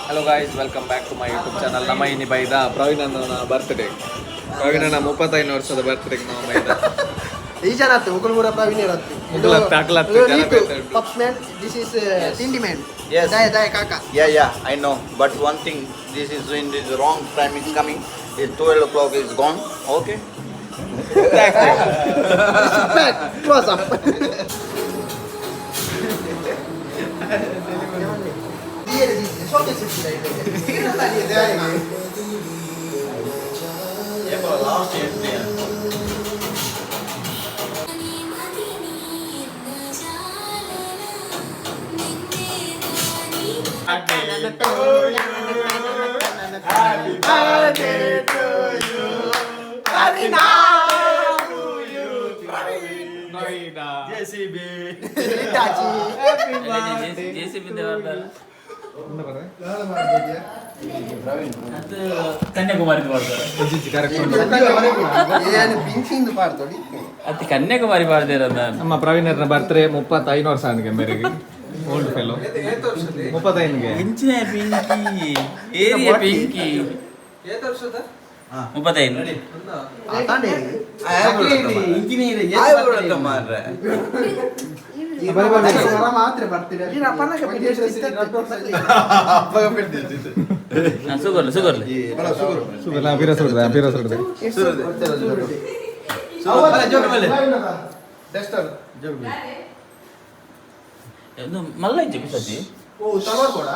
Hello guys, welcome back to my YouTube channel. ನಮ್ಮ ಇನಿ ಬೈದ ಪ್ರವೀಣನ ಬರ್ತ್ಡೇ. ಪ್ರವೀಣನ 35 ವರ್ಷದ ಬರ್ತ್ಡೇಗೆ ನಾವು ಬೈದ ಈ ಜನ ಆಯ್ತು ಮುಕುಲ್ ಕೂಡ ಪ್ರವೀಣ್ ಇರತ್ತೆ this is Tindi man. Yes. Dai kaka. Yeah, I know. But one thing, this is when the wrong time is coming. It's 12 o'clock is gone. Okay. Back close up. Happy birthday to you. Happy birthday to you. JCB. Happy birthday. JCB ದೇವರಲ್ಲ ಅದು ಕನ್ಯಾಕುಮಾರಿ ಅದು ಕನ್ಯಾಕುಮಾರಿ ಮಾಡ್ದಿರೋದ. ನಮ್ಮ ಪ್ರವೀಣರ birthday 35 ವರ್ಷ ಅವನಿಗೆ ಮೇರೆಗೆ old fellow 35ಗೆ ಹೆಂಚಿನ Pinki area Pinki 35 ಮಾತ್ರ ಬರ್ತೀರಾ ಸುಗರ್ಲಿ ಮಲ್ಲ ಇಜ್ಜೆ ಬಿಸತಿ ತಲವಾರ್ ಕೂಡ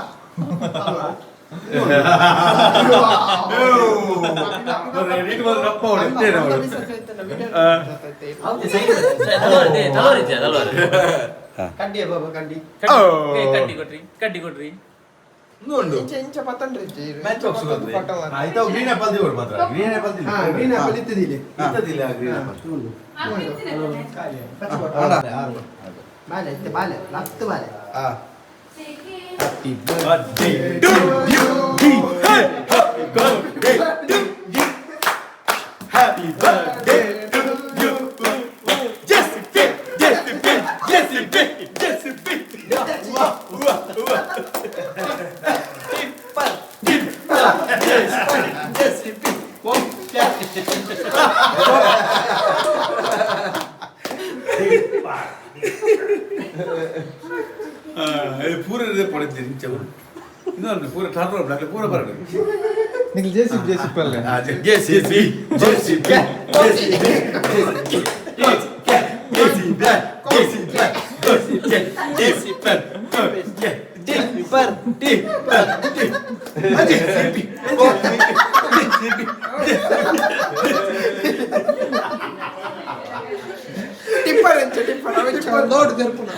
ಕಡ್ಡಿ ಕೊಟ್ರಿ ಇಂಚ ಪತ್ತಂಡ್ರಿ ಗ್ರೀನ್ ಆಪಲ್ ದೇವರು ಮಾತ್ರ ಗ್ರೀನ್ ಆಪಲ್ ಗ್ರೀನ್ ಆಪಲ್ ಇತ್ತಿದಿಲ್ಲ ಬಾಲೆ ಇತ್ತೆ ಬಾಲೆ ಲತ್ತು ಬಾಲೆ Happy birthday to you. Happy birthday to you. Happy birthday to you. Jessica. पूरे पड़े ಇನ್ನೊಂದು ಪೂರ ಟಾಟೋ ಬ್ಲಾಕ್ ಪೂರ ಬರಬೇಕು ನಿಮಗೆ ಜೆಸಿಬಿ ಅಲ್ಲ ಜೆಸಿಬಿ ಟಿಪ್ಪರ್ ಲೋಡ್ ಜರ್ಪುನ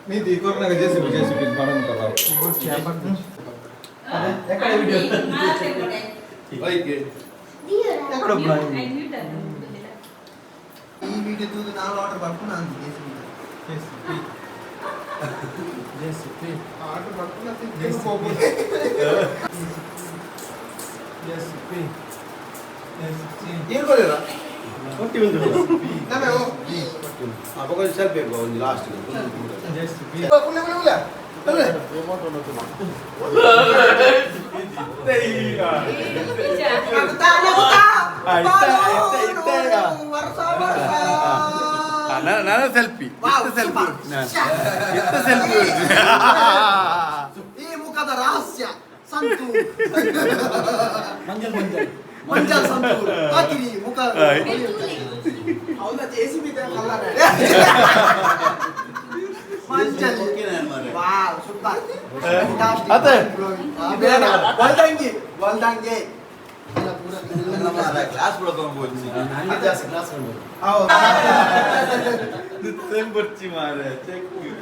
ನೀತಿ ಕೊರೋನಾಗ ಜೆಸಿಬಿ ಮಾಡೋಣ ಈ ವಿಡಿಯೋ ತೂದು ನಾನು ಆರ್ಡರ್ ಮಾಡ್ಕೊಂಡು ನಾನು ಜೆಸಿಪಿ ಆರ್ಡರ್ ಮಾಡ್ಕೊಂಡು ನಾನು ಜೆಸಿಪಿ ಏನು ಬರೋಲ್ಲ ಒಟ್ಟಿ ಒಂದು ನಮಗೆ ಅವಾಗ ಸ್ವಲ್ಪ ಬೇಕು ಒಂದು ಲಾಸ್ಟ್ ಜೆಸಿಪಿ ಕುಲ್ಲ ಅಲ್ಲ ನಾನು ಸೆಲ್ಫಿ ಈ ಮುಖದ ರಹಸ್ಯ ಸಂತು ಮಂಜಲ್ ಸಂತು ಹಾಕಿರಿ ಮುಖ ಅವನ ಜೆಸಿಬಿ ಮಂಜಲ್ Wow, super. Fantastic. Ate. Bene, Waldangi. Waldangi. Class block Oh. December ci mare, check you.